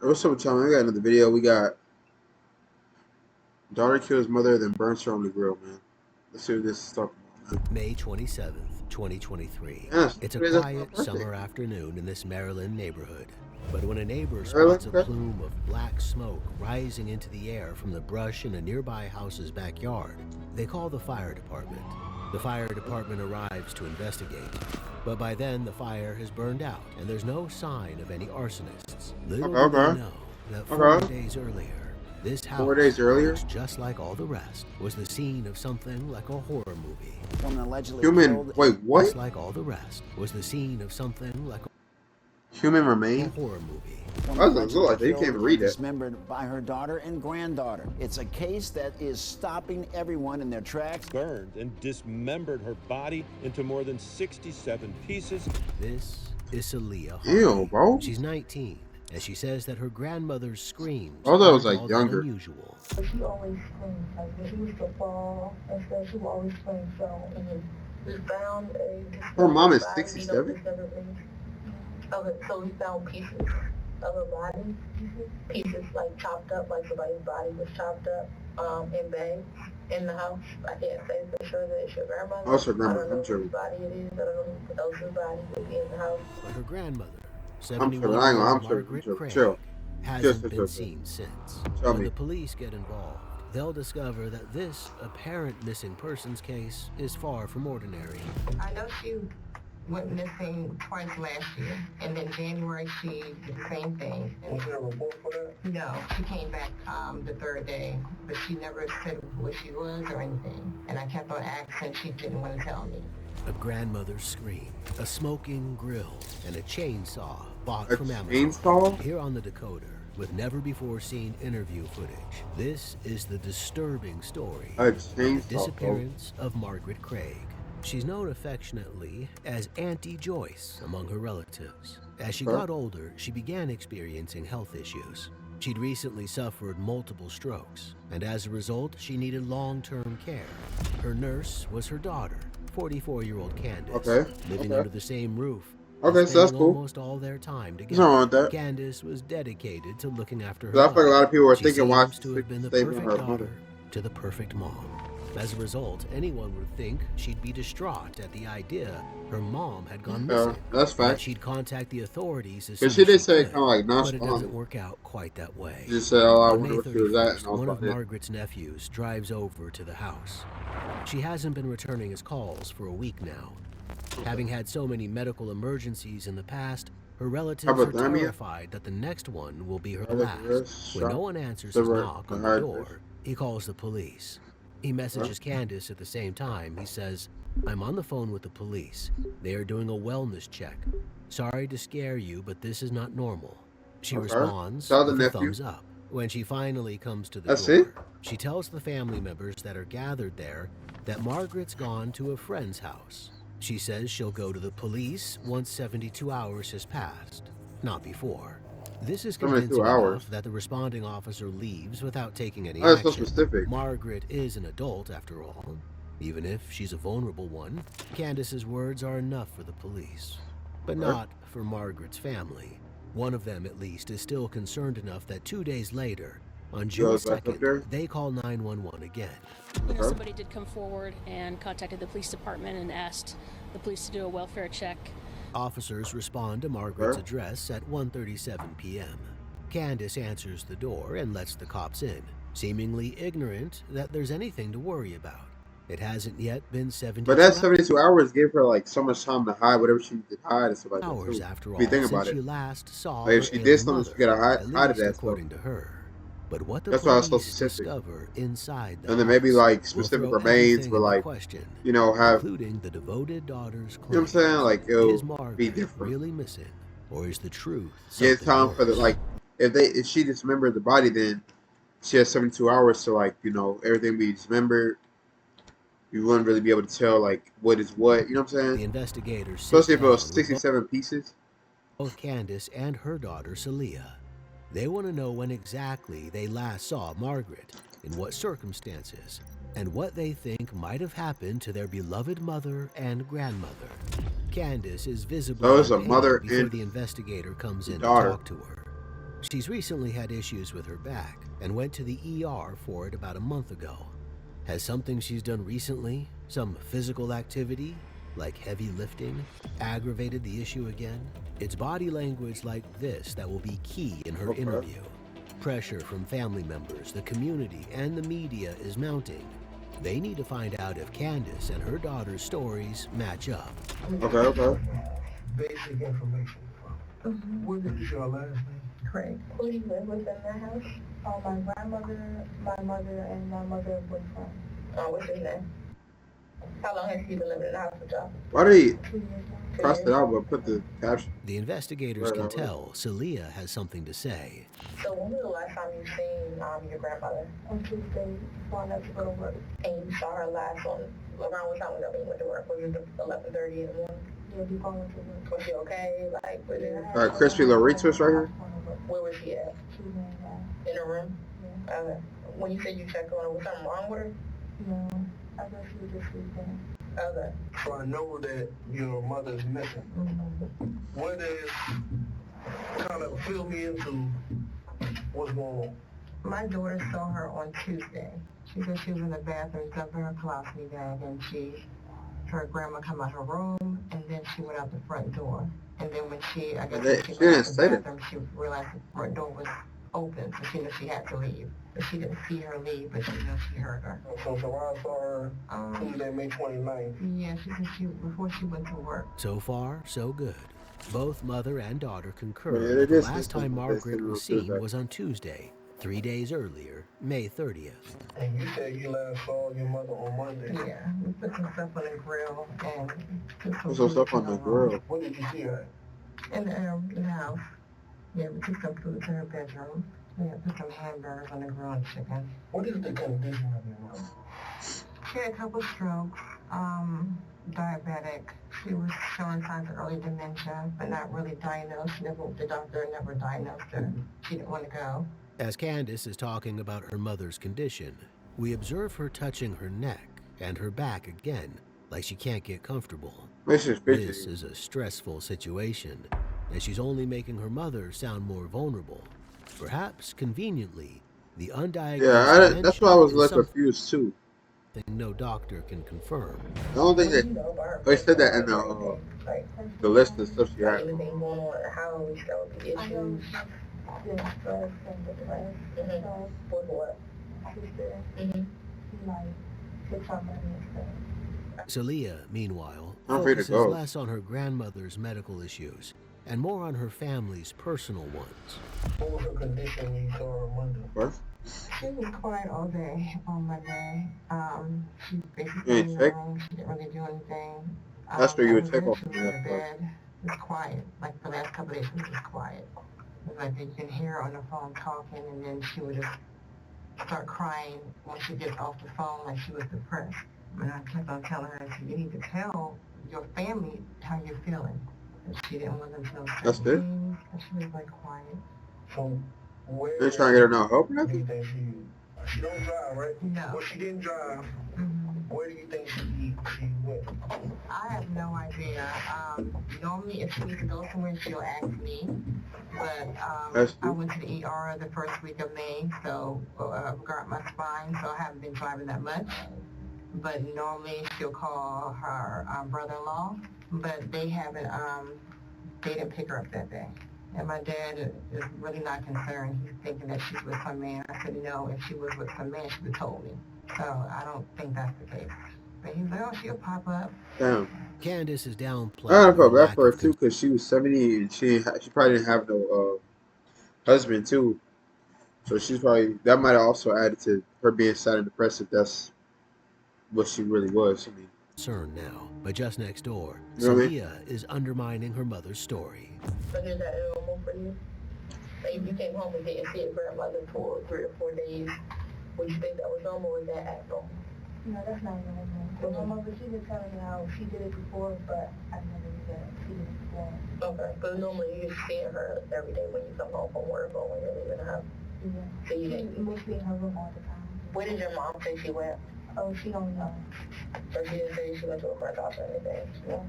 What's up, Tom? We got another video. We got daughter kills mother, then burns her on the grill, man. Let's see what this is talking about, man. May 27th, 2023. Yes, It's a that's my quiet birthday. summer afternoon in this Maryland neighborhood. But when a neighbor Really? spots a Okay. plume of black smoke rising into the air from the brush in a nearby house's backyard, they call the fire department. The fire department arrives to investigate. But by then, the fire has burned out, and there's no sign of any arsonists. Little Okay, do they okay. know that 4 Okay. days earlier, this 4 days house, earlier? looks just like all the rest, was the scene of something like a horror movie. Woman allegedly Human. killed. Wait, what? Just like all the rest, was the scene of something like Human a remain? horror movie. Woman That doesn't look like that. You can't even read it. Dismembered by her daughter and granddaughter. It's a case that is stopping everyone in their tracks. Burned and dismembered her body into more than 67 pieces. This is Celia Ew, Harvey. bro. She's 19, and she says that her grandmother's screams I thought it was, aren't like, all that younger. unusual. She always screamed. Like when she used to fall and stuff, she would always scream. So we found a Her mom is body, 67? So we found pieces of her body, pieces like chopped up, like somebody's body was chopped up in bags in the house. I can't say for sure that it's your grandmother. Oh, it's her grandmother. I don't know I'm sure. whose body it is. I don't know who else's body would be in the house. But her grandmother, I'm sure. I ain't gonna. I'm 71-year-old sure. Margaret Chill. Craig, Chill. hasn't Chill. been seen since. Tell When me. the police get involved, they'll discover that this apparent missing persons case is far from ordinary. I know she went missing twice last year, and then January she did the same thing. Was there a report for that? No, she came back the third day, but she never said where she was or anything. And I kept on asking, she didn't want to tell me. A grandmother's scream, a smoking grill, and a chainsaw bought A from Amazon. chainsaw? Here on the decoder, with never-before-seen interview footage, this is the disturbing story A of the chainsaw. disappearance of Margaret Craig. She's known affectionately as Auntie Joyce among her relatives. As she got older, she began experiencing health issues. She'd recently suffered multiple strokes, and as a result, she needed long-term care. Her nurse was her daughter, 44-year-old Candace, Okay, living okay. under the same roof. Okay, and so that's spending cool. almost all their time There's together. nothing wrong with that. Candace was dedicated to looking after her 'Cause I feel like a lot of people are She thinking why seems to have been the saving perfect her daughter mother. to the perfect mom. As a result, anyone would think she'd be distraught at the idea her mom had gone missing. That's and that fact. she'd contact the authorities as But soon she as did say could, kind of like but it doesn't nonchalant. work out quite that way. She just said, "Oh, I On May wonder where she was at," 31st, and I was one of like, Margaret's nephews drives over to the house. She hasn't been returning his calls for a week now. Having had so many medical emergencies in the past, her relatives are Hypothermia? terrified that the next one will be her That is last. worse. When no one answers his Liver knock on the dehydration. door, he calls the police. He messages Candace at the same time. He says, "I'm on the phone with the police. They are doing a wellness check. Sorry to scare you, but this is not normal." She Okay. responds Tell the with a nephew. thumbs up. When she finally comes to the That's door, it? she tells the family members that are gathered there that Margaret's gone to a friend's house. She says she'll go to the police once 72 hours has passed, not before. This is 72 convincing hours. enough that the responding officer leaves without taking any That's so action. specific. Margaret is an adult, after all. Even if she's a vulnerable one, Candace's words are enough for the police. But not for Margaret's family. One of them, at least, is still concerned enough that 2 days later, on June Goes back up there? 2nd, they call 911 again. Somebody did come forward and contacted the police department and asked the police to do a welfare check. Officers respond to Margaret's address at 1:37 p.m. Candace answers the door and lets the cops in, seemingly ignorant that there's anything to worry about. It hasn't yet been 72 But that 72 hours gave her like so much time to hide whatever she needed to hide and stuff like that. hours Too. after If all you think since about she it. last saw Like, if her she did ailing something, she mother, could have at hided least that stuff. according to her. But what the That's why I was so police specific. discover inside the And then maybe house like will specific throw remains everything were into like, question, you know, have, you including the devoted daughter's claims. know what I'm saying? Like, Is it'll be Margaret different. really missing, or is the truth Yeah, something time for the, worse? like, if she dismembered the body, then she has 72 hours to, like, you know, everything be dismembered. You wouldn't really be able to tell, like, what is what, you know what I'm The saying? investigators Especially sit if it was down with 67 pieces. both Candace and her daughter Celia. They want to know when exactly they last saw Margaret, in what circumstances, and what they think might have happened to their beloved mother and grandmother. Candace is visibly So it's a in pain mother before and the investigator comes in daughter. to talk to her. She's recently had issues with her back and went to the ER for it about a month ago. Has something she's done recently, some physical activity, like heavy lifting, aggravated the issue again? It's body language like this that will be key in her interview. Pressure from family members, the community, and the media is mounting. They need to find out if Candace and her daughter's stories match up. Okay. Basic information. What is your last name? Craig. Who do you live with in that house? My grandmother, my mother, and my mother's boyfriend. What's his name? How long has he been living in the house with y'all? Why did he 2 years now. cross it out but put the caption? The investigators can tell Celia has something to say. So when was the last time you seen your grandmother? On Tuesday, before I left to go to work. And you saw her last on around what time was that when you went to work? Was it 11:30 in the morning? Yeah, before I went to work. Was she okay? Like, was it? Crispy Loritos right here. Where was she at? She was in In her room? yeah. When you said you checked on her, was something wrong with her? No, I guess she was just sleeping. Okay. So I know that your mother's missing. What is, kind of fill me into what's going on? My daughter saw her on Tuesday. She said she was in the bathroom dumping her colostomy bag, and her grandma come out her room, and then she went out the front door. And then when she went out the bathroom, she realized the front door was open, so she knew she had to leave. But she didn't see her leave, but she knew she heard her. So I saw her Tuesday, May 29th. Yeah, she said before she went to work. So far, so good. Both mother and daughter concur Yeah, that it the is last time Margaret was Tuesday. seen was on Tuesday, 3 days earlier, May 30th. And you said you last saw your mother on Monday. Yeah, we put some stuff on the grill and Put some stuff on the grill. What did you see her at? In the house. Yeah, we took some food to her bedroom. We had put some hamburgers on the grill and chicken. What is the condition of your mother? She had a couple strokes, diabetic. She was showing signs of early dementia, but not really diagnosed. The doctor never diagnosed her. She didn't want to go. As Candace is talking about her mother's condition, we observe her touching her neck and her back again, like she can't get comfortable. This is a stressful situation, and she's only making her mother sound more vulnerable. Perhaps, conveniently, the undiagnosed that's why I was dementia is confused too. something no doctor can confirm. I don't think that they said that in the list of stuff she had. Anything going on at house, that would be I know issues. she's been stressed and depressed. So, With what? she's been, like, took some money and stuff. Celia, meanwhile, I'm free to focuses go. less on her grandmother's medical issues and more on her family's personal ones. What was her condition when you saw her on Monday? What? She was quiet all day on Monday. She basically You ain't in check? the room. She didn't really do anything. That's where you would I was check there, off she was on in that the bed. It was quiet. Like the last couple of days, she was just quiet. It was like you can hear her on the phone talking, and then she would just start crying when she gets off the phone, like she was depressed. And I kept on telling her, I said, you need to tell your family how you're feeling. And she didn't want them to know That's certain it? things, and she was like quiet. So where They're trying to get her no help or do you nothing? think she don't drive, right? No. Well, she didn't drive. Mhm. Where do you think she went? I have no idea. Normally, if she needs to go somewhere, she'll ask me. But I went to the ER the first week of May, so got my spine, so I haven't been driving that much. But normally, she'll call her brother-in-law, but they haven't. They didn't pick her up that day. And my dad is really not concerned. He's thinking that she's with some man. I said, no, if she was with some man, she would have told me. So I don't think that's the case. But he's like, oh, she'll pop up. Damn. Candace is downplaying. I felt her bad for her lack too of because she was 70 and she probably didn't have no husband too. So she's probably, that might have also added to her being sad and depressed if that's what she really was. I mean, concern now, but just next door, You know what I mean? Celia is undermining her mother's story. So is that normal for you? Like if you came home and didn't see your grandmother for 3 or 4 days, would you think that was normal or is that abnormal? No, that's not normal. But my mother, she was telling me how she did it before, but I never knew that she did it before. Okay, but normally you're seeing her every day when you come home from work or when you're leaving the house. Yeah. So you She didn't. mostly in her room all the time. Where did your mom say she went? Oh, she don't know. So she didn't say she went to a friend's house or anything? Yeah.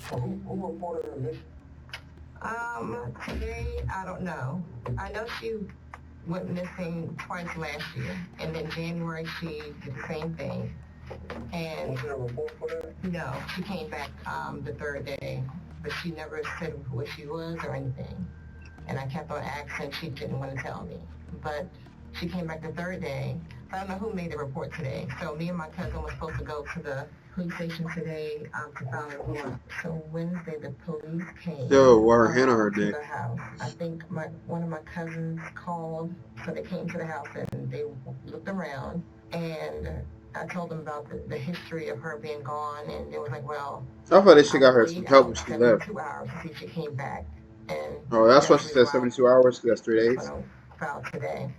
So who reported her missing? Today, I don't know. I know she went missing twice last year, and then January she did the same thing. And Was there a report for that? no, she came back the third day, but she never said where she was or anything. And I kept on asking, she didn't want to tell me. But she came back the third day. I don't know who made the report today. So me and my cousin were supposed to go to the police station today to file a report. So Wednesday the police came Still wore her hand on her to neck. the house. I think one of my cousins called, so they came to the house and they looked around, and I told them about the history of her being gone, and they was like, well, I thought this shit got her wait some help when out she left. 72 hours to see if she came back. And Oh, that's why she the said reason 72 hours, 'cause that's 3 I'm days. gonna file today.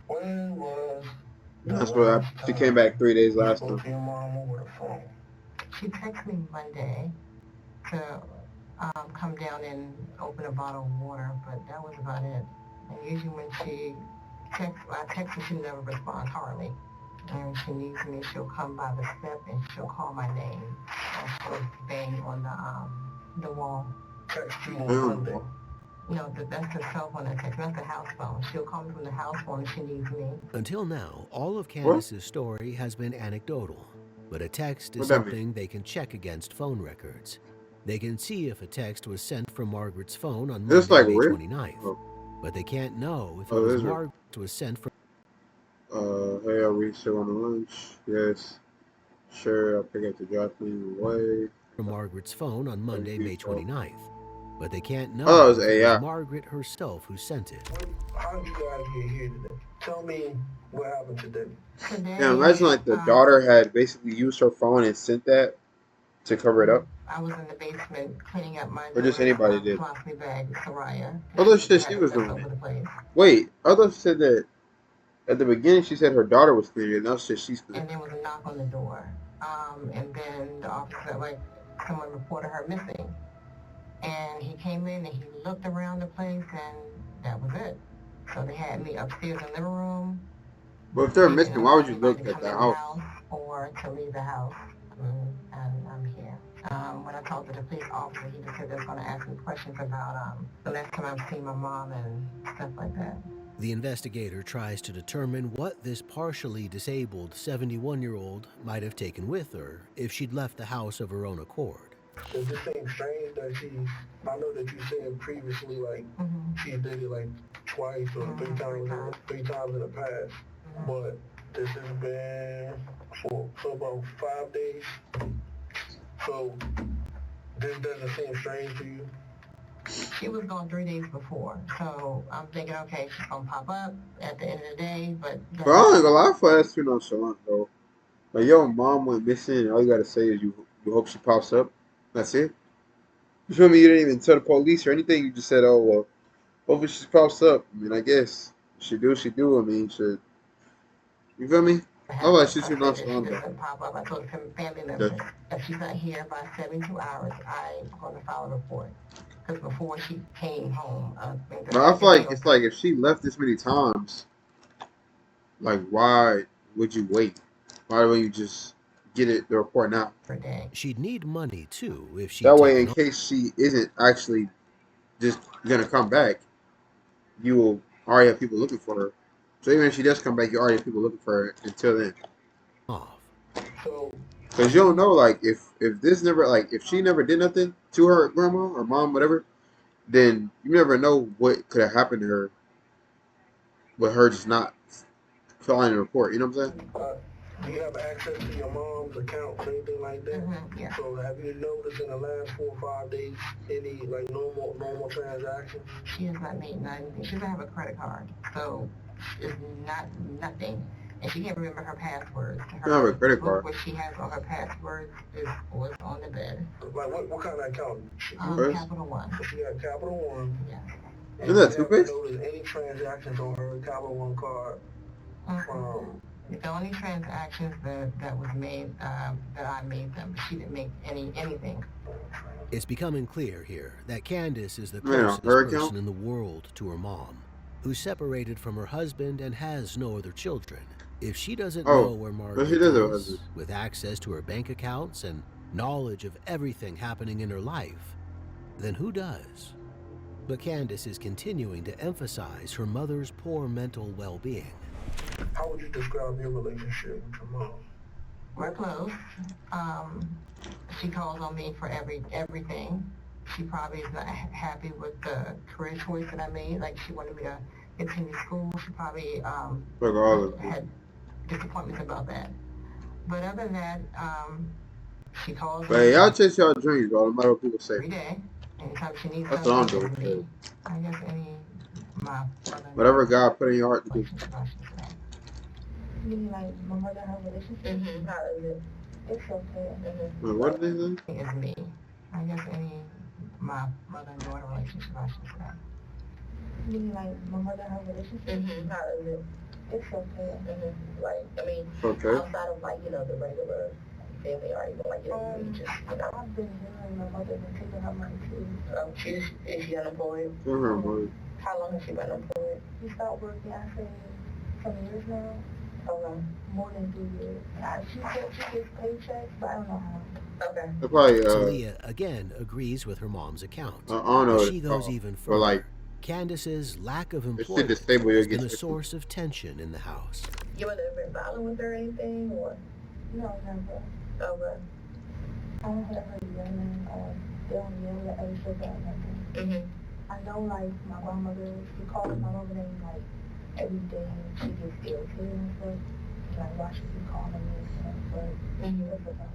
When was That's what she came back 3 days you last spoke time. to your mom over the phone? She texted me Monday to come down and open a bottle of water, but that was about it. And usually when I text her, she never responds hardly. And when she needs me, she'll come by the step and she'll call my name. And she'll bang on the wall. Text you on Damn. Monday. No, that's her cell phone I text, not the house phone. She'll call me from the house phone if she needs me. Until now, all of Candace's story has been anecdotal, but a text is What that mean? something they can check against phone records. They can see if a text was sent from Margaret's phone on This Monday, like May weird? 29th, Oh. but they can't know if it Oh, was is it? Margaret was sent from Hey, are we still on the lunch? Yes. Sure, I'll pick up the drop me away. Margaret's phone on Monday, May 29th, but they can't know Oh, it was if it AI. was Margaret herself who sent it. How did you guys get here today? Tell me what happened today. Today, Yeah, imagine like the daughter had basically used her phone and sent that to cover it up. I was in the basement cleaning up my Or just anybody did. philosophy bag, Soraya. Although she said she Had was stuff doing over it. the place. Wait, others said that at the beginning she said her daughter was cleaning it. Now she said she's cleaning And there was a knock on the door. And then the officer, like, someone reported her missing. And he came in and he looked around the place, and that was it. So they had me upstairs in the living room. But if they're They missing, didn't why allow would you look anybody to at come the in house? or to leave the house. And I'm here. When I talked to the police officer, he just said they was going to ask me questions about the last time I've seen my mom and stuff like that. The investigator tries to determine what this partially disabled 71-year-old might have taken with her if she'd left the house of her own accord. Does it seem strange that I know that you said previously, like, she did it like twice or three times in the past, but this has been for about 5 days. So this doesn't seem strange to you? She was gone 3 days before, so I'm thinking, okay, she's gonna pop up at the end of the day, but... But I ain't gonna lie, for that's too nonchalant though. Like your mom went missing and all you gotta say is you hope she pops up. That's it. You feel me? You didn't even tell the police or anything. You just said, oh well, hopefully she pops up. I mean, I guess she do. I mean, shit. You feel me? I'm like, she's too If she nonchalant. doesn't pop up, I told some family members, if she's not here by 72 hours, I'm gonna file a report. Because before she came home, But I feel like it's like if she left this many times, like why would you wait? Why would you just get the report now? She'd need money too if she That way, in case she isn't actually just gonna come back, you will already have people looking for her. So even if she does come back, you already have people looking for her until then. Because you don't know, like if this never, like if she never did nothing to her grandma or mom, whatever, then you never know what could have happened to her with her just not filing a report. You know what I'm saying? Do you have access to your mom's account or anything like that? Yeah. So have you noticed in the last 4 or 5 days any like normal transactions? She has not made nothing. She doesn't have a credit card, so it's nothing. And she can't remember her passwords. She don't have a credit card. What she has on her passwords was on the bed. Like what kind of account? Capital One. So she got Capital One. Yeah. Isn't that toothpaste? Noticed any transactions on her Capital One card? The only transactions that was made that I made them. She didn't make anything. It's becoming clear here that Candace is the Yeah, closest her person account? in the world to her mom, who's separated from her husband and has no other children. If she doesn't know where Margaret she does have a is, husband. with access to her bank accounts and knowledge of everything happening in her life, then who does? But Candace is continuing to emphasize her mother's poor mental well-being. How would you describe your relationship with your mom? We're close. She calls on me for everything. She probably is not happy with the career choice that I made. Like, she wanted me to continue school. She probably had disappointments about that. But other than that, she calls But me y'all chase y'all dreams, bro. No matter what people say. every day. Anytime she needs That's what I'm something, doing. me. I guess my Whatever God put in your heart to do. You mean like my mother and her relationship? How is it? It's okay. What did they say? It's me. I guess my mother and daughter relationship, I should say. You mean like my mother and her relationship? How is it? It's okay. Like, I mean, Okay. outside of like, the regular family or even like, we just, I've been hearing my mother been taking her money too. Is she unemployed? How long has she been unemployed? She stopped working, I say, some years now. More than 2 years. She said she gets paychecks, but I don't know how. Okay. Probably, Talia again agrees with her mom's account. I don't know. But she goes even further. Like, Candace's lack of it should employment disable has your been a source of tension in the house. You would have been violent with her or anything, or? No, never. Okay. I don't have her yelling, or they don't yell at every shit or nothing. I know, like, my grandmother, she calls my mother name, like, every day, she gets irritated and stuff. Like, why should she calling me and stuff, but that's about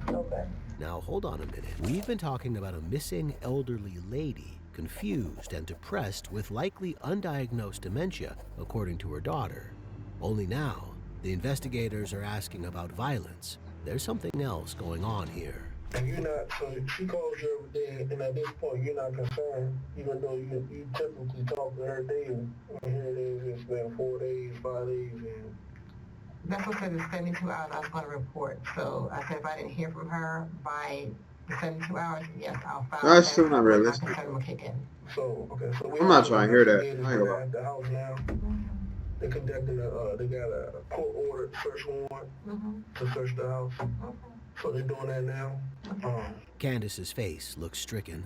it. Okay. Now, hold on a minute. We've been talking about a missing elderly lady, confused and depressed with likely undiagnosed dementia, according to her daughter. Only now, the investigators are asking about violence. There's something else going on here. And you're not, so she calls you every day, and at this point, you're not concerned, even though you typically talk to her daily. And here it is, it's been 4 days, 5 days, and... That's what said in 72 hours I was going to report. So I said if I didn't hear from her by the 72 hours, yes, I'll file. That's still not realistic. My concern will kick in. So, okay, so I'm not trying to hear that. I ain't They're gonna lie. at the house now. They're conducting they got a court-ordered search warrant to search the house. So they're doing that now. Candace's face looks stricken.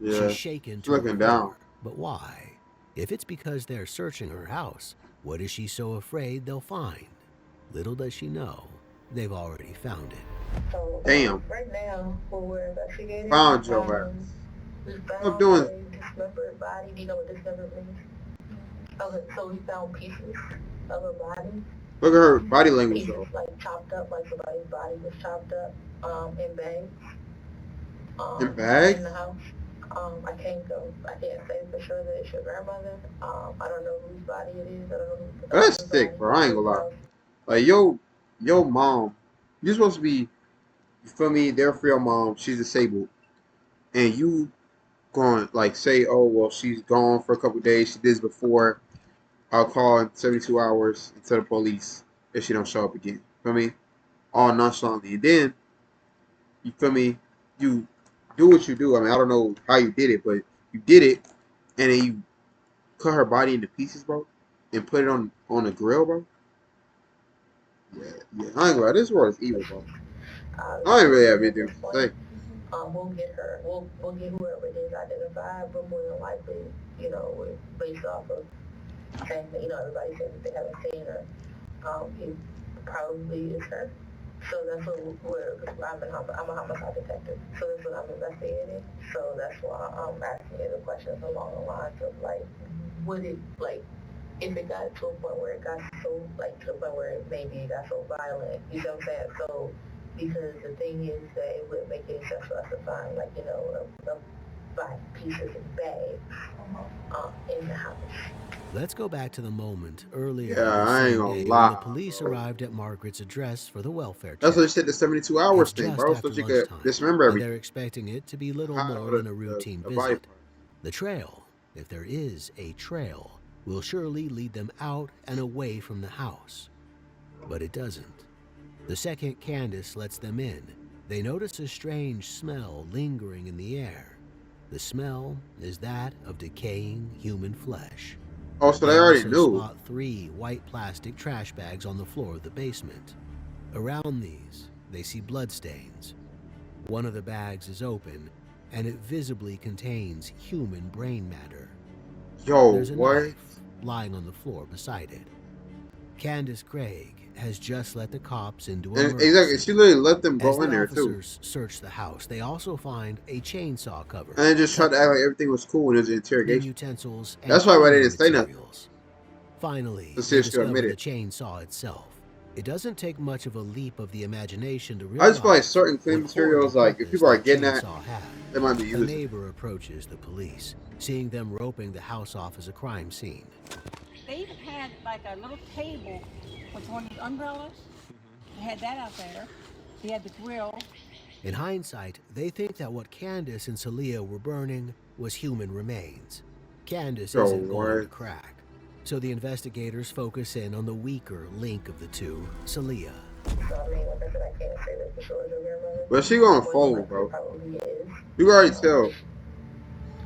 Yeah. She's shaken She's to looking her down. core. But why? If it's because they're searching her house, what is she so afraid they'll find? Little does she know, they've already found it. So, Damn. right now, what we're investigating... Found your ass. We What found doing? a dismembered body. Do you know what dismembered means? Okay, so we found pieces of a body. Look at her body language, Pieces, though. like, chopped up, like somebody's body was chopped up, in bags. In bags? In the house. I can't say for sure that it's your grandmother. I don't know whose body it is. I don't know whose That's body sick, it bro. I ain't is. gonna lie. Like, yo mom, you're supposed to be, you feel me, there for your mom. She's disabled. And you going, like, say, oh, well, she's gone for a couple days. She did this before. I'll call in 72 hours and tell the police if she don't show up again. Feel me? All nonchalantly. And then, you feel me, you do what you do. I mean, I don't know how you did it, but you did it, and then you cut her body into pieces, bro, and put it on a grill, bro. Yeah. I ain't gonna lie. This world is evil, bro. I ain't really have anything to say. We'll get her. We'll get whoever it is identified, but more than likely, based off of saying that, everybody says that they haven't seen her, it probably is her. So that's what I'm a homicide detective, so that's what I'm investigating. So that's why I'm asking you the questions along the lines of, like, would it, like, if it got to a point where it got so, like, to a point where maybe it got so violent, you know what I'm saying? So, because the thing is that it wouldn't make any sense for us to find, like, five pieces of bags in the house. Let's go back to the moment earlier Yeah, I ain't gonna when lie, the police bro. arrived at Margaret's address for the welfare check. That's what they said, the 72 hours It's thing, just bro, so after she could lunchtime, dismember and everything. they're expecting it to be little How more the- than a routine the body visit. part. The trail, if there is a trail, will surely lead them out and away from the house. But it doesn't. The second Candace lets them in, they notice a strange smell lingering in the air. The smell is that of decaying human flesh. Oh, so they already also knew. spot 3 white plastic trash bags on the floor of the basement. Around these, they see bloodstains. One of the bags is open, and it visibly contains human brain matter. Yo, There's a what? knife lying on the floor beside it. Candace Craig has just let the cops into a And murder exactly, scene. she literally let them As go the in there too, officers search the house, they also find a chainsaw cover, and then just tried to act like everything was cool when it was an cutting interrogation. utensils, and That's why they cleaning didn't say nothing. materials. Finally, To see they if she discover admit the it. chainsaw itself. It doesn't take much of a leap of the imagination to I realize just feel like certain clean what horrible materials, like if purpose people are that getting that, chainsaw had. they might be A using it. neighbor approaches the police, seeing them roping the house off as a crime scene. They even had like a little table with one of the umbrellas. They had that out there. They had the grill. In hindsight, they think that what Candace and Celia were burning was human remains. Candace Yo, isn't going to what? crack, so the investigators focus in on the weaker link of the two, Celia. So, I mean, like I said, I can't say that for sure is your grandmother. But she gonna More fold, than likely bro. Probably is. You can already tell.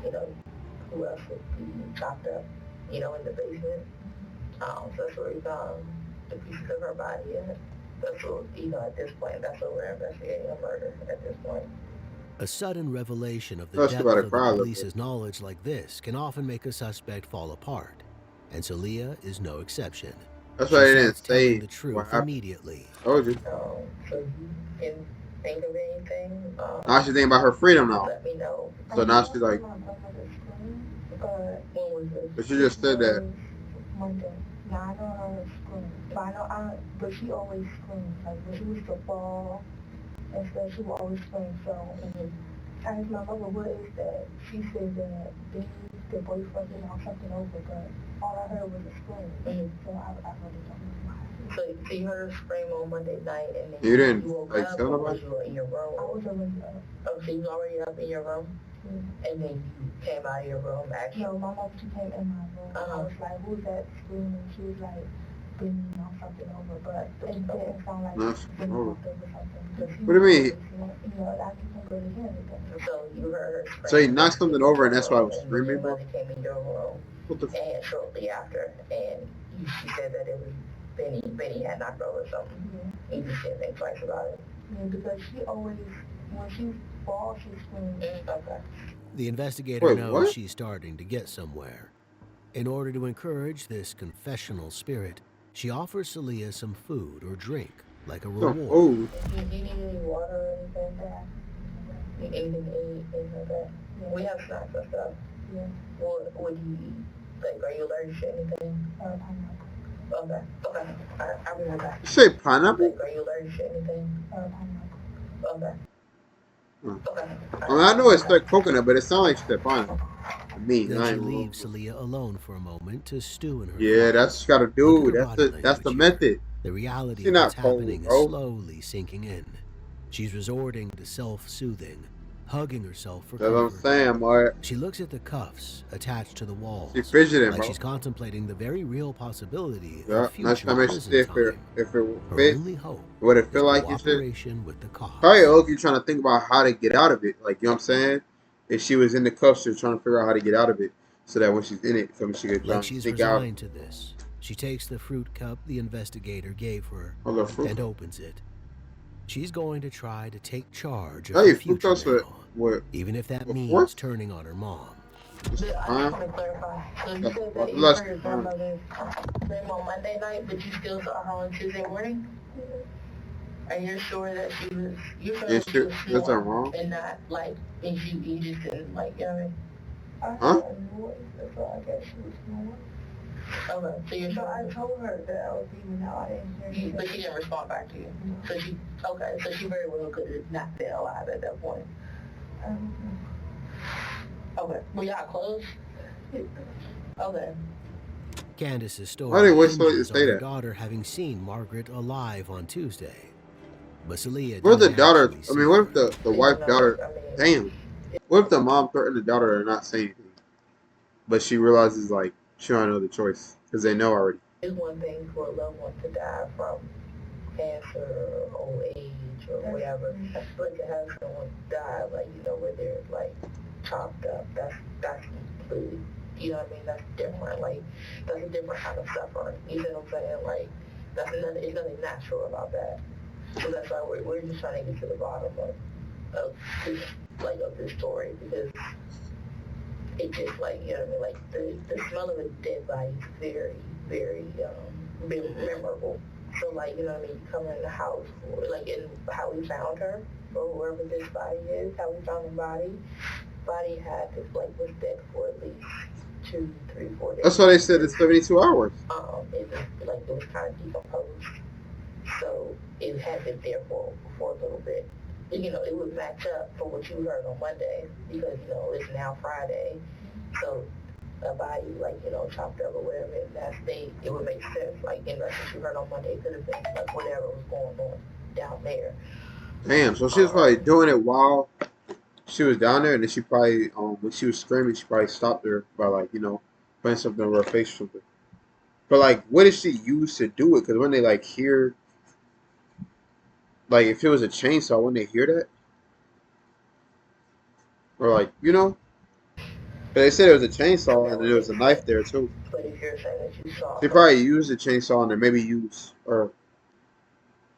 You know, who else would be chopped up, you know, in the basement. So that's where we found the pieces of her body at. That's what, you know, at this point, that's what we're investigating a murder at this point. A sudden revelation of the That's depth about a of the crowd, look police's knowledge like this can often make a suspect fall apart, and Celia is no exception. That's She why they didn't starts telling say the what truth happened. immediately. Told you. So you can think of anything, Now she's thinking about her freedom now. let me know. So now she's like, When was this? but you just said that. Monday. Now I know her scream. But I know but she always screams. Like when she used to fall and stuff, she would always scream. So I asked my mother, what is that? She said that their boyfriend didn't have something over, but all I heard was a scream. So I really don't know why. So you heard her scream on Monday night, and then You didn't, woke like, up, tell or nobody? was you in your room? I was already up. Oh, so you was already up in your room, and then you came out of your room, actually. No, my mom, she came in my room. I was like, who's that screaming? She was like, bringing something over, but it didn't sound like Nothing bringing over. something or something. What do you mean? You know, I didn't really hear anything. So you heard her scream. So he knocked something over and that's why I was And screaming, your bro? mother came in your room, What the f? and shortly after, and she said that it was Benny. Benny had knocked over something. You just didn't think twice about it. Yeah, because she always, when she falls, she screams. Okay. The investigator Wait, knows what? she's starting to get somewhere. In order to encourage this confessional spirit, she offers Celia some food or drink, like a No, reward. oh, Do you need any water or anything like that? Anything to eat, anything like that? We have snacks and stuff. Yeah. What do you eat? Like, are you allergic to anything? Pineapple. Okay. I'll be right back. you say pineapple? Like, are you allergic to anything? Pineapple. Okay. Hmm. Okay. I mean, I know it's like coconut, but it sounds like she said pineapple. To me, Then I she ain't gonna- leaves Celia alone for a moment to stew in her Yeah, thoughts. that's what you gotta Look do. at her That's body the language method. The reality She of not what's cold, happening is bro. slowly sinking in. She's resorting to self-soothing, hugging herself for That's what I'm comfort. saying, boy. She looks at the cuffs attached to the walls, She fidgeting, like bro. she's contemplating the very real possibility Yeah, of next future time I should prison see time. if it Her fit, only hope would it is feel like you should? cooperation with the cops. Probably Oki trying to think about how to get out of it. Like, you know what I'm saying? If she was in the cuffs, she was trying to figure out how to get out of it so that when she's in it, so she could try Like and she's sneak out. resigned to this, she takes the fruit cup the investigator gave her Oh, the fruit. and opens it. She's going to try to take charge of Hey, her fruit future cups for now, what? even if that What? means turning on her mom. I just Huh? want to clarify. So you That's said that you less- heard your grandmother's scream on Monday night, but you still saw her on Tuesday morning? And you're sure that she was, you're sure Yeah, that she sure. was That's not snoring wrong. and not, like, and you just didn't, like, you know what I mean? I Huh? heard a noise, so I guess she was snoring. Okay, so you're So I sure, told her that I was leaving out. I didn't hear but anything. she didn't respond back to you? So she, okay, so she very well could have not been alive at that point. I don't know. Okay, were y'all close? Okay. Candace's story Why did they wait so late to hinges on say her that? daughter having seen Margaret alive on Tuesday. But Celia What if the didn't daughter, actually I see mean, what if her. the wife, daughter, damn. What if the mom threatened the daughter to not say anything? But she realizes, like, she don't know the choice because they know already. It's one thing for a loved one to die from cancer or old age or whatever, but to have someone die, like, you know, where they're, like, chopped up, that's completely, you know what I mean, that's different, like, that's a different kind of suffering, you know what I'm saying, like, there's nothing natural about that, so that's why we're just trying to get to the bottom of like of this story because it just like, you know what I mean, like the smell of a dead body is very, very memorable. So like, you know what I mean, you come in the house, or like in how we found her, or wherever this body is, how we found the body had this, like, was dead for at least 2, 3, 4 days. That's why they said it's 72 hours. It was like, it was kind of decomposed. So it had been there for a little bit. You know, it would match up for what you heard on Monday because, you know, it's now Friday. So a body, like, you know, chopped up or whatever, and that state, it would make sense. Like, in what you heard on Monday, it could have been, like, whatever was going on down there. Damn, so she was probably doing it while she was down there, and then she probably, when she was screaming, she probably stopped her by, like, you know, putting something over her face or something. But, like, what did she use to do it? Because when they, like, hear, like, if it was a chainsaw, wouldn't they hear that? Or, like, you know? But they said it was a chainsaw, and then there was a knife there, too. But if you're saying that you saw She probably used a chainsaw, and then maybe used, or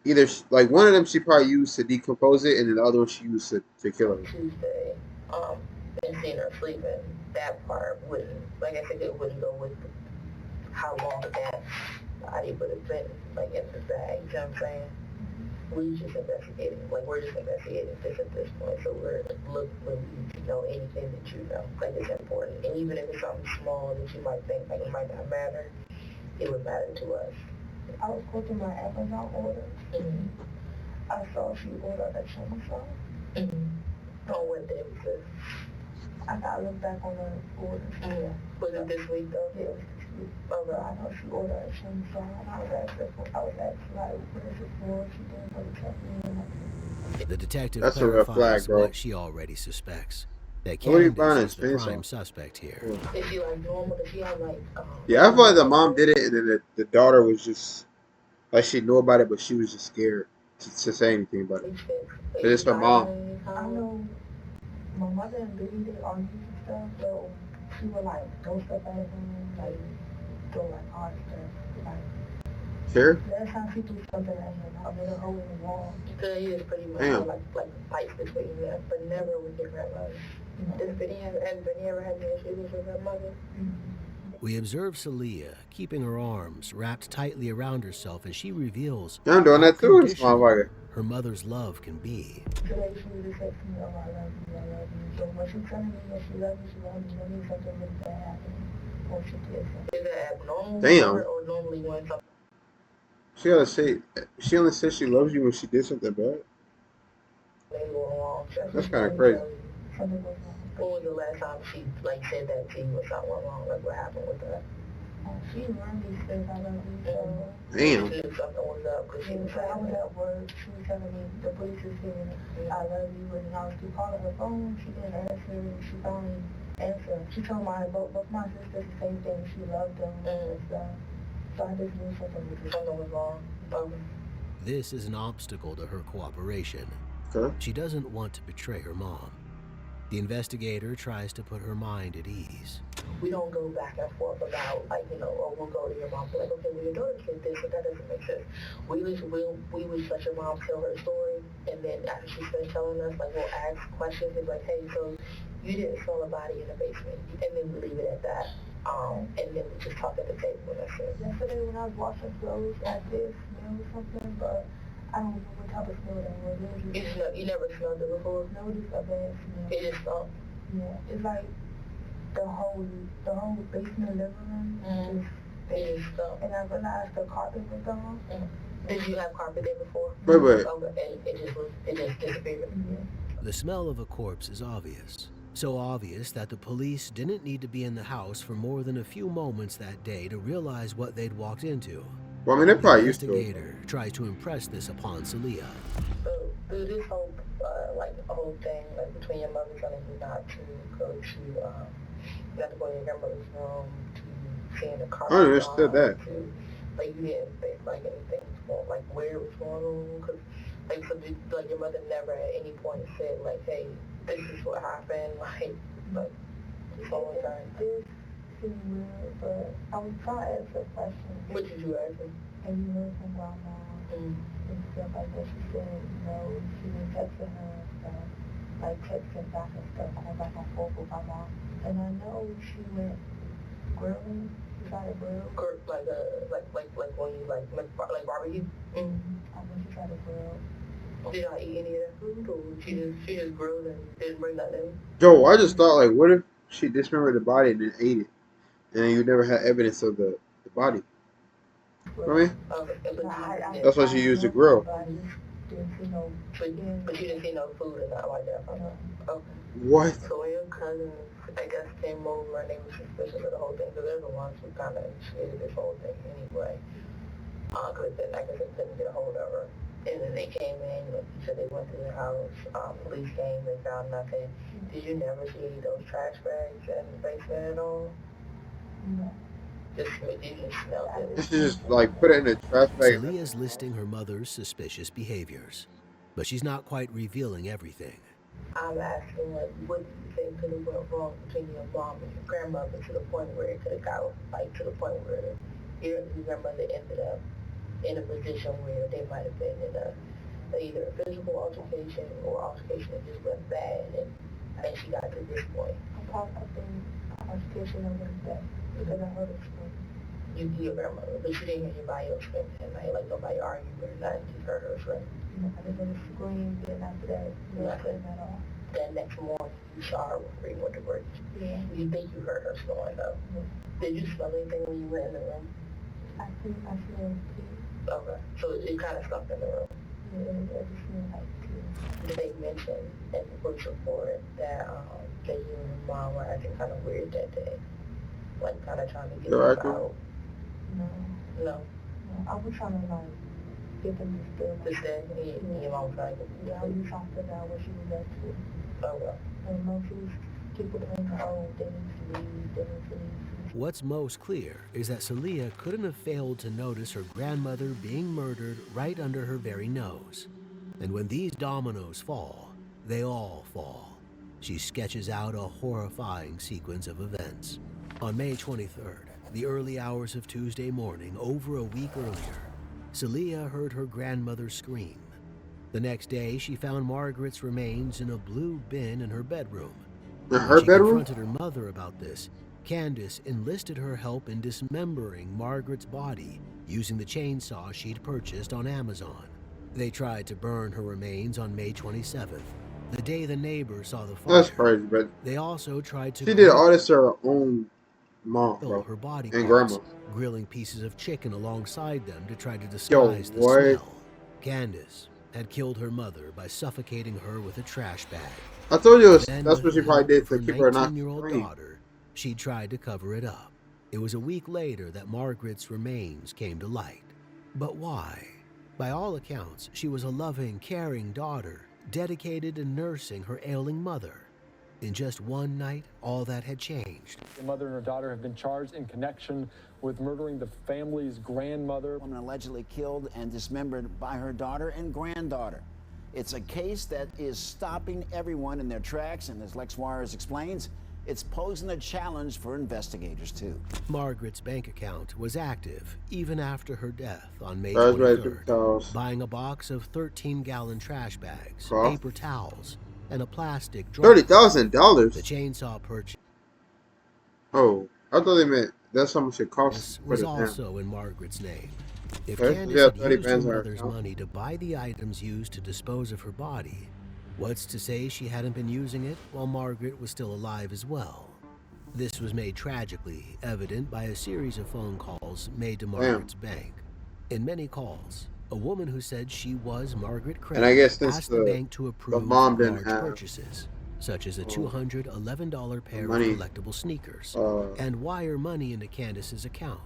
either, like, one of them she probably used to decompose it, and then the other one she used to kill her. Tuesday, and seeing her sleeping, that part wouldn't, like I said, it wouldn't go with how long that body would have been, like, in the bag, you know what I'm saying? We're just investigating this at this point, so we're looking for you to know anything that you know, like, it's important, and even if it's something small that you might think, like, it might not matter, it would matter to us. I was going through my Amazon orders. Mm-hmm. I saw she ordered a chainsaw. Mm-hmm. On what day was this? I gotta look back on the orders. Mm-hmm. Was it this week though? Yeah, it was this week. Okay. I know she ordered a chainsaw, and I was asking like, what is it for? She didn't really tell me. The detective That's a red clarifies flag, bro. what she already suspects. That What are you Candace buying a is the prime chainsaw? suspect here. Is she like normal? Does she have like? Yeah, I feel like the mom did it, and then the daughter was just, like, she knew about it, but she was just scared to say anything about it. But it's her mom. I know my mother and Billy, they argue and stuff, so she would like throw stuff at him, like throw like hard stuff. Like, Here? that's how she threw something at him. I made a hole in the wall. So he is pretty much Damn. like fights between them, but never with your grandmother. Has Benny ever had any issues with your grandmother? We observe Celia keeping her arms wrapped tightly around herself as she reveals Yeah, I'm doing how that too, this conditional motherfucker. her mother's love can be. Today she would have said to me, oh, I love you, I love you. So when she's telling me that she loves you, that means something really bad happened. Or she did something. Is it abnormal? Damn. Or normally when something? She only said she loves you when she did something bad. That's kind of crazy. When was the last time she like said that to you or something went wrong? Like what happened with that? She normally says I love you. So Damn. she knew something was up because she was I was at work. She was telling me the police is here. I love you. And I was still calling her phone. She didn't answer. She finally answered. She told both my sisters the same thing. She loved them and stuff. So I just knew something was wrong. This is an obstacle to her cooperation. Okay. She doesn't want to betray her mom. The investigator tries to put her mind at ease. We don't go back and forth about, like, you know, or we'll go to your mom and be like, okay, well, your daughter said this, but that doesn't make sense. We would let your mom tell her story, and then after she's finished telling us, like, we'll ask questions, and like, hey, so you didn't smell a body in the basement, and then we leave it at that. And then we just talk at the table, and that's it. Yesterday when I was washing clothes, I did smell something, but I don't know what type of smell that was. You never smelled it before? No, it is a bad smell. It just stunk? Yeah, it's like the whole basement living room. It just stunk. And I realized the carpet was gone. Did you have carpet there before? Wait. Okay, and it just disappeared? Yeah. The smell of a corpse is obvious. So obvious that the police didn't need to be in the house for more than a few moments that day to realize what they'd walked into. Well, I mean, they're The probably used to it. investigator tries to impress this upon Celia. So, through this whole, whole thing, like, between your mother telling you not to go to your grandmother's room, to seeing the carpet. I understood that. To, like, you didn't think, like, anything was going, like, where it was going on, because, like, so did, like, your mother never at any point said, like, hey, this is what happened, like, this whole time. This seemed weird, but I was trying to answer questions. What did you ask her? Have you heard from grandma? And stuff like that. She said no, she was texting her and stuff. like texting back and stuff. I was back and forth with my mom. And I know she went grilling. She tried to grill. Like when you like barbecue? Mm-hmm. I when she tried to grill. Did y'all eat any of that food, or she just grilled and didn't bring nothing in? Yo, I just thought, like, what if she dismembered the body and then ate it, and then you never had evidence of the body? You know what I mean? Okay, That's why she used the grill. Didn't see no, but you didn't see no food or nothing like that. Okay. What? So when your cousins, I guess, came over and they were suspicious of the whole thing, because they're the ones who kind of initiated this whole thing anyway. Because then I guess they couldn't get a hold of her. And then they came in, like you said, they went to the house, police came, they found nothing. Did you never see those trash bags in the basement at all? No. Did you just smell it? She just, like, put it in a trash bag. Salia's listing her mother's suspicious behaviors, but she's not quite revealing everything. I'm asking, like, what do you think could have went wrong between your mom and your grandmother to the point where it could have got, like, to the point where your grandmother ended up in a position where they might have been in either a physical altercation or altercation that just went bad and she got to this point. I think altercation that went bad because I heard her scream. You hear your grandmother, but you didn't hear anybody else scream that night, like nobody arguing or nothing, you heard her scream. I didn't hear her scream, then after that, nothing at all. That next morning, you saw her before you went to work. Yeah. You think you heard her snoring though. Did you smell anything when you went in the room? I smelled tea. Okay, so it kind of stuck in the room. Yeah, it just smelled like tea. Did they mention in the police report that you and your mom were acting kind of weird that day? Like kind of trying to get them out? No. I was trying to like get them to stay. To stay? And your mom was trying to get them to stay? Yeah, I was trying to figure out what she was up to. Oh well. And no, she was people telling her, oh, they need to leave. What's most clear is that Salia couldn't have failed to notice her grandmother being murdered right under her very nose. And when these dominoes fall, they all fall. She sketches out a horrifying sequence of events. On May 23rd, the early hours of Tuesday morning, over a week earlier, Salia heard her grandmother scream. The next day, she found Margaret's remains in a blue bin in her bedroom. In her bedroom? When she confronted her mother about this, Candace enlisted her help in dismembering Margaret's body using the chainsaw she'd purchased on Amazon. They tried to burn her remains on May 27th, the day the neighbors saw the fire. That's crazy, but they also tried to. She did all this to her own mom, bro, her body and parts, grandma, grilling pieces of chicken alongside them to try to disguise the smell. Candace had killed her mother by suffocating her with a trash bag. I told you that's what she probably did to keep her not screaming. She tried to cover it up. It was a week later that Margaret's remains came to light. But why? By all accounts, she was a loving, caring daughter, dedicated to nursing her ailing mother. In just one night, all that had changed. The mother and her daughter have been charged in connection with murdering the family's grandmother. A woman allegedly killed and dismembered by her daughter and granddaughter. It's a case that is stopping everyone in their tracks, and as Lex Juarez explains, it's posing a challenge for investigators, too. Margaret's bank account was active even after her death on May 23rd, buying a box of 13-gallon trash bags, paper towels, and a plastic drum. $30,000? The chainsaw purchase. Oh, I thought they meant that's how much it costs. Was also in Margaret's name. If Candace had used her mother's money to buy the items used to dispose of her body, what's to say she hadn't been using it while Margaret was still alive as well? This was made tragically evident by a series of phone calls made to Margaret's bank. In many calls, a woman who said she was Margaret Craig and I guess asked the bank to approve large purchases, such as a $211 pair of collectible sneakers, and wire money into Candace's account.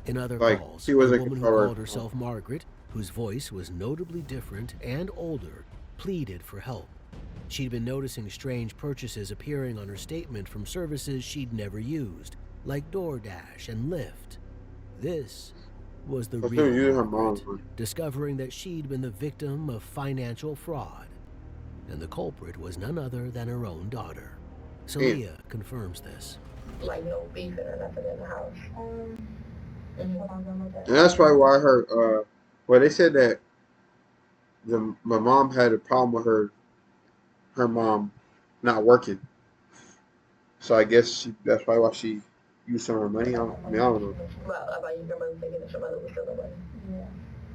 In other calls, a woman who called herself Margaret, whose voice was notably different and older, pleaded for help. She'd been noticing strange purchases appearing on her statement from services she'd never used, like DoorDash and Lyft. This was the real Margaret, discovering that she'd been the victim of financial fraud. And the culprit was none other than her own daughter. Salia confirms this. Like no beef or nothing in the house. And that's probably why her, well, they said that my mom had a problem with her her mom not working. So I guess that's probably why she used some of her money. I mean, I don't know. Well, about your grandmother thinking that your mother was still away. Yeah.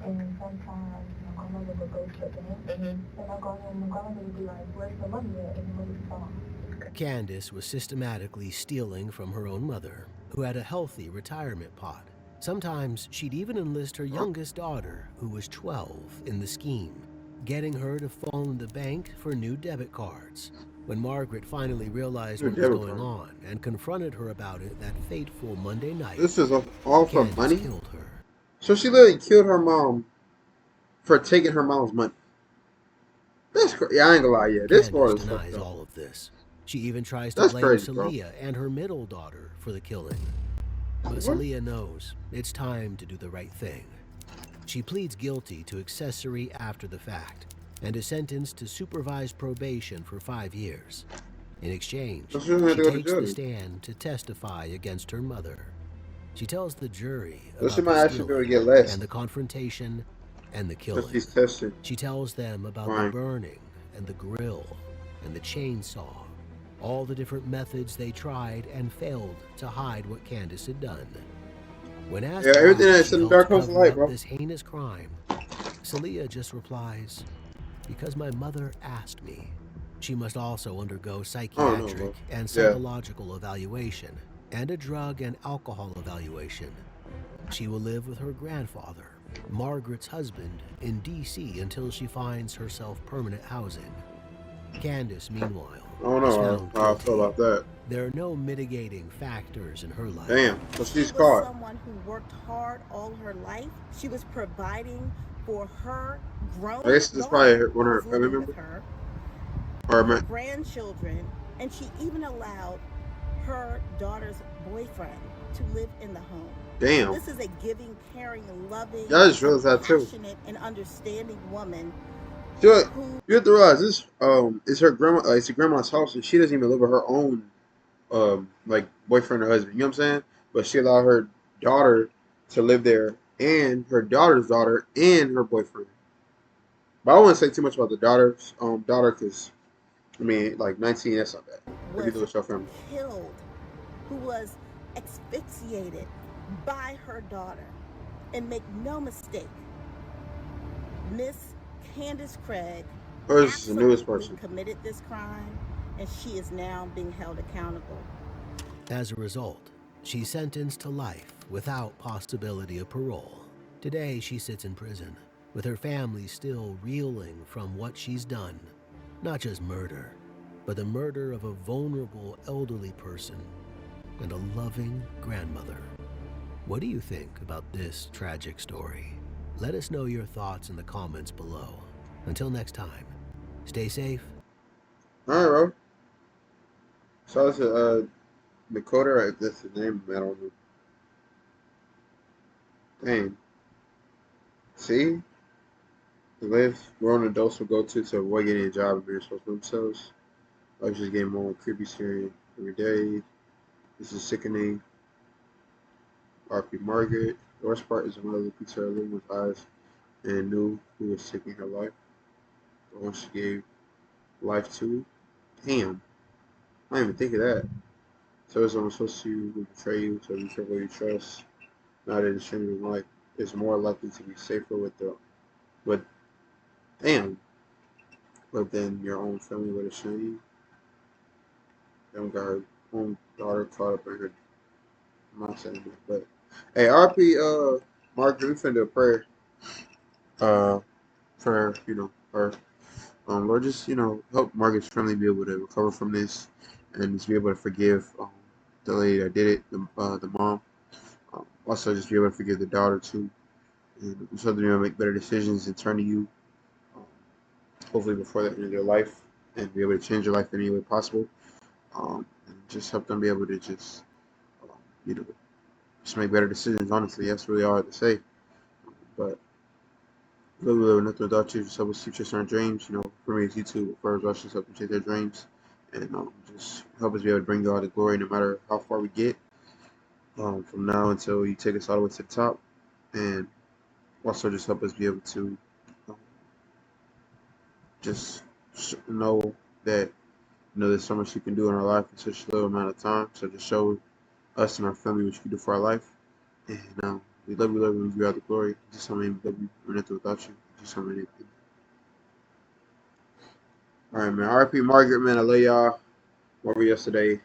And sometimes my grandmother would go checking in. And I go home, my grandmother would be like, where's the money at? And the money's gone. Candace was systematically stealing from her own mother, who had a healthy retirement pot. Sometimes she'd even enlist her youngest daughter, who was 12, in the scheme, getting her to phone the bank for new debit cards. When Margaret finally realized what was going on and confronted her about it that fateful Monday night, This is all for Candace money? killed her. So she literally killed her mom for taking her mom's money. That's crazy. Yeah, I ain't gonna lie. Yeah, this girl Candace is denies fucked up. all of this. She even tries to That's blame crazy, bro. Celia and her middle daughter for the killing. But What? Celia knows it's time to do the right thing. She pleads guilty to accessory after the fact and is sentenced to supervised probation for 5 years. In exchange, So she she doesn't have to go to takes the jail. stand to testify against her mother. She tells the jury So about she might the actually be able to stealing get less and the confrontation and the because killing. she's tested. She tells them about the Fine. burning and the grill and the chainsaw, all the different methods they tried and failed to hide what Candace had done. When asked Yeah, everything why that's she in the helped dark comes to cover light, up bro. this heinous crime, Celia just replies, "Because my mother asked me." She must also undergo I don't know, psychiatric bro. and Yeah. psychological evaluation and a drug and alcohol evaluation. She will live with her grandfather, Margaret's husband, in D.C. until she finds herself permanent housing. Candace, meanwhile, I don't is know found how I feel guilty. about that. There are no mitigating factors in her life. Damn. So She she's was caught. someone who worked hard all her life. She was providing for her grown I guess this is probably one of her family living with members. her, Or her man. grandchildren, and she even allowed her daughter's boyfriend to live in the home. Damn. This is a giving, caring, loving, Yeah, I just realized that too. passionate, and understanding woman You who have to realize this. It's her grandma. It's her grandma's house, and she doesn't even live with her own, like boyfriend or husband. You know what I'm saying? But she allowed her daughter to live there, and her daughter's daughter, and her boyfriend. But I wouldn't say too much about the daughter's daughter, because I mean, like 19, that's not bad. If you do was it, your family. killed, who was asphyxiated by her daughter. And make no mistake, Miss Candace Craig Or is this the newest absolutely person? committed this crime, and she is now being held accountable. As a result, she's sentenced to life without possibility of parole. Today, she sits in prison, with her family still reeling from what she's done. Not just murder, but the murder of a vulnerable elderly person and a loving grandmother. What do you think about this tragic story? Let us know your thoughts in the comments below. Until next time, stay safe. All right, bro. So it's Dakota, right? That's the name. I don't know. Dang. See? The lives grown adults will go to avoid getting a job and being responsible for themselves. Life just getting more creepy, scary every day. This is sickening. R.P. Margaret. The worst part is one of the pizza living with eyes and knew who was taking her life. The one she gave life to. Damn. I didn't even think of that. So it's someone close to you who betray you, so be careful who you trust. Not in a stranger's life is more likely to be safer with but then your own family would assure you. Them got her own daughter caught up in her. I'm not saying that, but hey, RP, Margaret, we finna do a prayer, for her. Lord, just help Margaret's family be able to recover from this, and just be able to forgive the lady that did it, the mom. Also, just be able to forgive the daughter too, and so they're able to make better decisions and turn to you. Hopefully before the end of their life, and be able to change their life in any way possible. And just help them be able to just, you know, just make better decisions. Honestly, that's really hard to say. But live nothing without you. Just help us keep chasing our dreams. For me, it's YouTube. For us, just help them chase their dreams, and just help us be able to bring you all the glory, no matter how far we get. From now until you take us all the way to the top, and also just help us be able to just know that that there's so much you can do in our life in such a little amount of time. So just show us and our family what you can do for our life. And we love you, and give you all the glory. Just so many love you. We're nothing without you. Just so many things. All right, man. R.I.P. Margaret, man. I love y'all. What were yesterday?